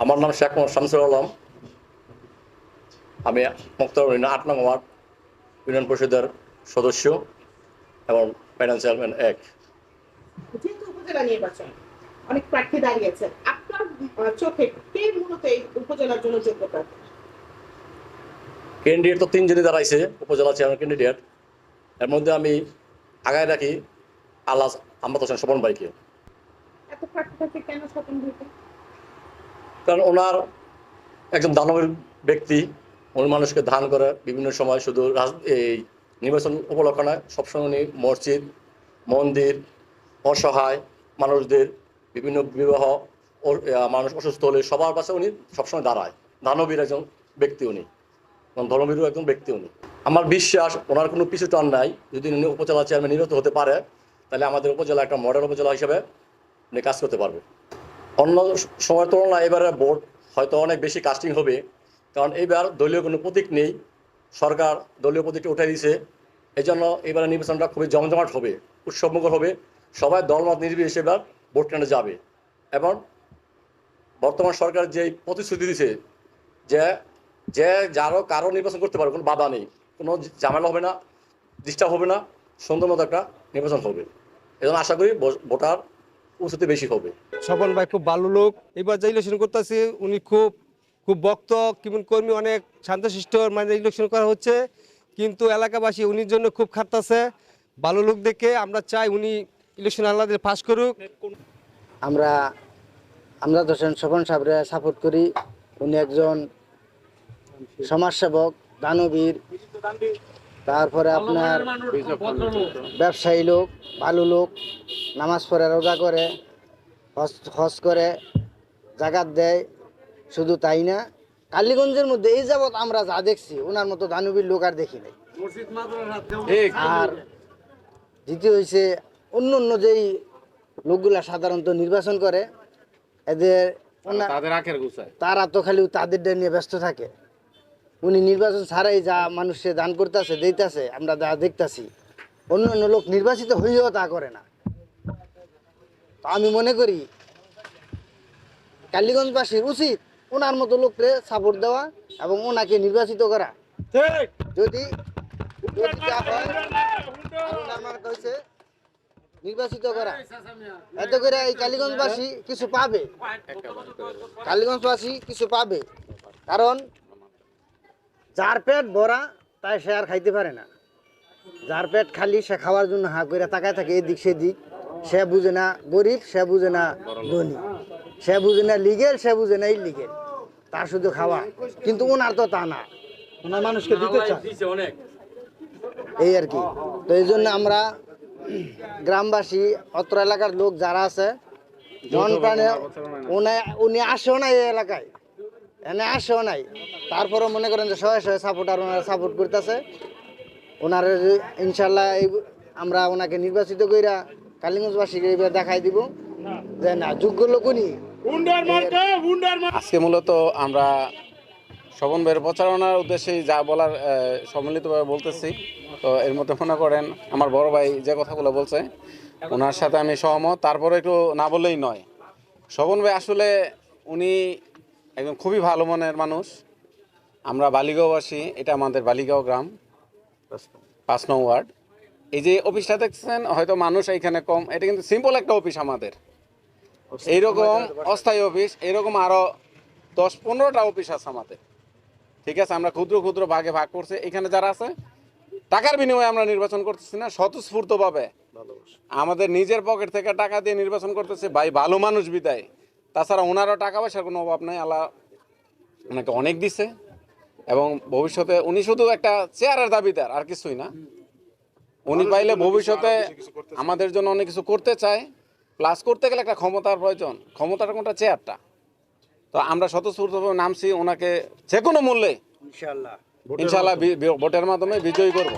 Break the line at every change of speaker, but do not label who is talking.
আমার নাম শেখ মোহাম্মদ শামসুল আলম। আমি মুক্তার ৮ নং ওয়ার্ড ইউনিয়ন পরিষদের সদস্য এবং প্যানেল চেয়ারম্যান ১।
যেহেতু উপজেলা নির্বাচন, অনেক প্রার্থী দাঁড়িয়েছেন, আপনার চোখে কে মূলত এই উপজেলার জন্য যোগ্য প্রার্থী?
ক্যান্ডিডেট তো ৩ জনই দাঁড়াইছে উপজেলা চেয়ারম্যান ক্যান্ডিডেট। এর মধ্যে আমি আগায় রাখি আল্লাহ আহমদ হোসেন স্বপন ভাইকে।
এত প্রার্থী থাকতে কেন স্বপন ভাইকে?
কারণ ওনার একজন দানবীর ব্যক্তি, উনি মানুষকে ধান করে বিভিন্ন সময়, শুধু এই নির্বাচন উপলক্ষে নয়, সবসময় উনি মসজিদ, মন্দির, অসহায় মানুষদের, বিভিন্ন বিবাহ, মানুষ অসুস্থ হলে সবার পাশে উনি সবসময় দাঁড়ায়। দানবীর একজন ব্যক্তি উনি, ধর্মবীরও একজন ব্যক্তি উনি। আমার বিশ্বাস ওনার কোনো পিছু টান নাই। যদি উনি উপজেলা চেয়ারম্যান নির্বাচিত হতে পারে, তাহলে আমাদের উপজেলা একটা মডেল উপজেলা হিসেবে উনি কাজ করতে পারবে। অন্য সময়ের তুলনায় এবারে ভোট হয়তো অনেক বেশি কাস্টিং হবে, কারণ এইবার দলীয় কোনো প্রতীক নেই। সরকার দলীয় প্রতীকটা উঠে দিয়েছে। এই জন্য এবারে নির্বাচনটা খুবই জমজমাট হবে, উৎসবমুখর হবে। সবাই দলমত নির্বিশেষে এবার ভোট কেন্দ্রে যাবে। এবং বর্তমান সরকার যে প্রতিশ্রুতি দিয়েছে যে যে কারো নির্বাচন করতে পারবে, কোনো বাধা নেই, কোনো ঝামেলা হবে না, ডিস্টার্ব হবে না, সুন্দর মতো একটা নির্বাচন হবে। এই জন্য আশা করি ভোটার উপস্থিতি বেশি হবে।
স্বপন ভাই খুব ভালো লোক। এবার যে ইলেকশন করতেছে উনি খুব খুব বক্ত কিংবা কর্মী, অনেক শান্তশিষ্ট মানে ইলেকশন করা হচ্ছে, কিন্তু এলাকাবাসী উনির জন্য খুব খাটতেছে। ভালো লোক দেখে আমরা চাই উনি ইলেকশন আল্লাহদের পাস করুক।
আমরা ধরেন স্বপন সাহেবরে সাপোর্ট করি। উনি একজন সমাজসেবক, দানবীর, তারপরে আপনার ব্যবসায়ী লোক, ভালো লোক, নামাজ পড়ে, রোজা করে, হজ করে, জাকাত দেয়। শুধু তাই না, কালীগঞ্জের মধ্যে এই যাবৎ আমরা যা দেখছি ওনার মতো দানবীর লোক আর দেখি নাই। আর দ্বিতীয় হয়েছে, অন্য অন্য যেই লোকগুলা সাধারণত নির্বাচন করে, এদের তারা তো খালি তাদেরটা নিয়ে ব্যস্ত থাকে। উনি নির্বাচন ছাড়াই যা মানুষে দান করতেছে, দিতেছে, আমরা যা দেখতেছি, অন্য অন্য লোক নির্বাচিত হইলেও তা করে না। তো আমি মনে করি কালীগঞ্জবাসীর উচিত ওনার মতো লোককে সাপোর্ট দেওয়া এবং ওনাকে নির্বাচিত করা। যদি নির্বাচিত করা, এতে করে এই কালীগঞ্জবাসী কিছু পাবে, কালীগঞ্জবাসী কিছু পাবে। কারণ যার পেট ভরা তাই সে আর খাইতে পারে না। যার পেট খালি সে খাওয়ার জন্য হা করে তাকায় থাকে এদিক সেদিক। সে বুঝে না গরিব, সে বুঝে না ধনী, সে বুঝে না লিগেল, সে বুঝে না ইলিগেল, তার শুধু খাওয়া। কিন্তু ওনার তো তা না, ওনার মানুষকে দিতে চায় এই আর কি। তো এই জন্য আমরা গ্রামবাসী, অত্র এলাকার লোক যারা আছে, জন প্রাণে উনি আসেও নাই এই এলাকায়, এনে আসেও নাই, তারপরেও মনে করেন যে শয়ে শয়ে সাপোর্টার ওনারা সাপোর্ট করতেছে। ওনার ইনশাল্লাহ আমরা ওনাকে নির্বাচিত কইরা কালীগঞ্জবাসীকে এবার দেখাই দিব যে না, যোগ্য লোক উনি।
আজকে মূলত আমরা স্বপন ভাইয়ের প্রচারণার উদ্দেশ্যে যা বলার সম্মিলিতভাবে বলতেছি। তো এর মধ্যে মনে করেন আমার বড় ভাই যে কথাগুলো বলছে ওনার সাথে আমি সহমত। তারপরে একটু না বললেই নয়, স্বপন ভাই আসলে উনি একজন খুবই ভালো মনের মানুষ। আমরা বালিগাঁওবাসী, এটা আমাদের বালিগাঁও গ্রাম, ৫ নং ওয়ার্ড। এই যে অফিসটা দেখছেন, হয়তো মানুষ এইখানে কম, এটা কিন্তু সিম্পল একটা অফিস আমাদের। এইরকম অস্থায়ী অফিস এরকম আরও ১০-১৫টা অফিস আছে আমাদের। ঠিক আছে, আমরা ক্ষুদ্র ক্ষুদ্র ভাগে ভাগ করছি। এখানে যারা আছে টাকার বিনিময়ে আমরা নির্বাচন করতেছি না, স্বতঃস্ফূর্তভাবে আমাদের নিজের পকেট থেকে টাকা দিয়ে নির্বাচন করতেছে। ভাই ভালো মানুষ বিদায়, তাছাড়া ওনারও টাকা পয়সার কোনো অভাব নাই, আল্লাহ ওনাকে অনেক দিছে। এবং ভবিষ্যতে উনি শুধু একটা চেয়ারের দাবিদার, আর কিছুই না। উনি পাইলে ভবিষ্যতে আমাদের জন্য অনেক কিছু করতে চায়। প্লাস করতে গেলে একটা ক্ষমতার প্রয়োজন, ক্ষমতার কোনটা চেয়ারটা। তো আমরা স্বতঃস্ফূর্তভাবে নামছি, ওনাকে যে কোনো মূল্যে ইনশাল্লাহ ভোটের মাধ্যমে বিজয়ী করব।